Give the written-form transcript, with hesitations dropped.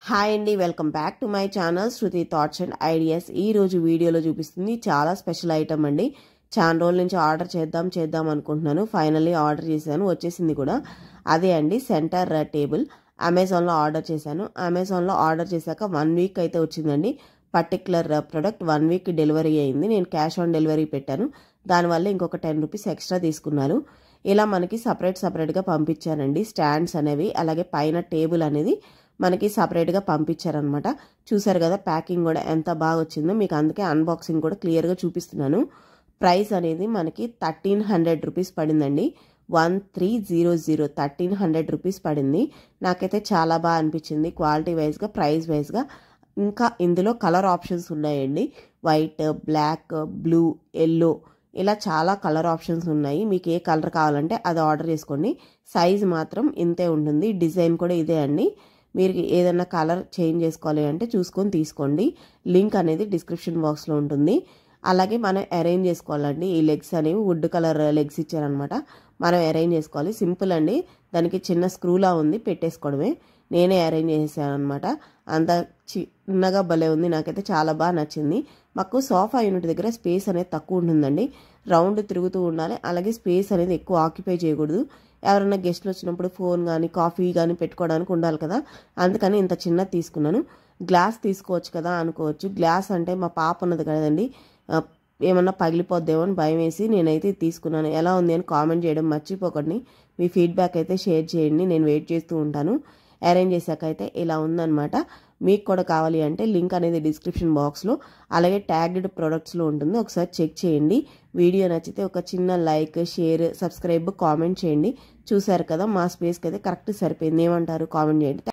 Hi అండి, welcome back to my channel Shruti thoughts and ideas. ఈ రోజు వీడియోలో చూపిస్తుంది చాలా స్పెషల్ ఐటమ్ అండి. చాలా రోజుల నుంచి ఆర్డర్ చేద్దాం అనుకుంటున్నాను. ఫైనల్లీ ఆర్డర్ చేశాను, వచ్చేసింది కూడా. అదే అండి సెంటర్ టేబుల్. అమెజాన్లో ఆర్డర్ చేశాను. అమెజాన్లో ఆర్డర్ చేశాక 1 వీక్ అయితే వచ్చిందండి. పర్టికులర్ ప్రొడక్ట్ 1 వీక్ డెలివరీ అయింది. నేను క్యాష్ ఆన్ డెలివరీ పెట్టాను. దానివల్ల ఇంకొక 10 రూపీస్ ఎక్స్ట్రా తీసుకున్నారు. ఇలా మనకి సపరేట్గా పంపించారండి. స్టాండ్స్ అనేవి, అలాగే పైన టేబుల్ అనేది మనకి సపరేట్గా పంపించారనమాట. చూసారు కదా ప్యాకింగ్ కూడా ఎంత బాగా వచ్చిందో. మీకు అందుకే అన్బాక్సింగ్ కూడా క్లియర్గా చూపిస్తున్నాను. ప్రైస్ అనేది మనకి 1300 రూపీస్ పడిందండి. 1300 1300 రూపీస్ పడింది. నాకైతే చాలా బాగా అనిపించింది, క్వాలిటీ వైజ్గా, ప్రైస్ వైజ్గా. ఇంకా ఇందులో కలర్ ఆప్షన్స్ ఉన్నాయండి. వైట్, బ్లాక్, బ్లూ, ఎల్లో, ఇలా చాలా కలర్ ఆప్షన్స్ ఉన్నాయి. మీకు ఏ కలర్ కావాలంటే అది ఆర్డర్ చేసుకోండి. సైజ్ మాత్రం ఇంతే ఉంటుంది. డిజైన్ కూడా ఇదే అండి. మీరు ఏదైనా కలర్ చేంజ్ చేసుకోవాలి అంటే చూసుకొని తీసుకోండి. లింక్ అనేది డిస్క్రిప్షన్ బాక్స్లో ఉంటుంది. అలాగే మనం అరేంజ్ చేసుకోవాలండి. ఈ లెగ్స్ అనేవి వుడ్ కలర్ లెగ్స్ ఇచ్చారనమాట. మనం అరేంజ్ చేసుకోవాలి. సింపుల్ అండి. దానికి చిన్న స్క్రూలా ఉంది, పెట్టేసుకోవడమే. నేనే అరేంజ్ చేసేసాను అనమాట. అంత చిన్నగా భలే ఉంది. నాకైతే చాలా బాగా నచ్చింది. మాకు సోఫా యూనిట్ దగ్గర స్పేస్ అనేది తక్కువ ఉంటుందండి. రౌండ్ తిరుగుతూ ఉండాలి, అలాగే స్పేస్ అనేది ఎక్కువ ఆక్యుపై చేయకూడదు. ఎవరైనా గెస్ట్లు వచ్చినప్పుడు ఫోన్ కానీ కాఫీ కానీ పెట్టుకోవడానికి ఉండాలి కదా, అందుకని ఇంత చిన్నది తీసుకున్నాను. గ్లాస్ తీసుకోవచ్చు కదా అనుకోవచ్చు. గ్లాస్ అంటే మా పాప ఉన్నది కదండి, ఏమన్నా పగిలిపోద్దేమో అని భయం వేసి నేనైతే తీసుకున్నాను. ఎలా ఉంది అని కామెంట్ చేయడం మర్చిపోకండి. మీ ఫీడ్బ్యాక్ అయితే షేర్ చేయండి, నేను వెయిట్ చేస్తూ ఉంటాను. అరేంజ్ చేశాక అయితే ఇలా ఉందన్నమాట. మీకు కూడా కావాలి అంటే లింక్ అనేది డిస్క్రిప్షన్ బాక్స్లో, అలాగే ట్యాగ్డ్ ప్రొడక్ట్స్లో ఉంటుంది. ఒకసారి చెక్ చేయండి. వీడియో నచ్చితే ఒక చిన్న లైక్, షేర్, సబ్స్క్రైబ్, కామెంట్ చేయండి. చూసారు కదా, మా స్పేస్కి అయితే కరెక్ట్ సరిపోయింది. ఏమంటారు? కామెంట్ చేయండి.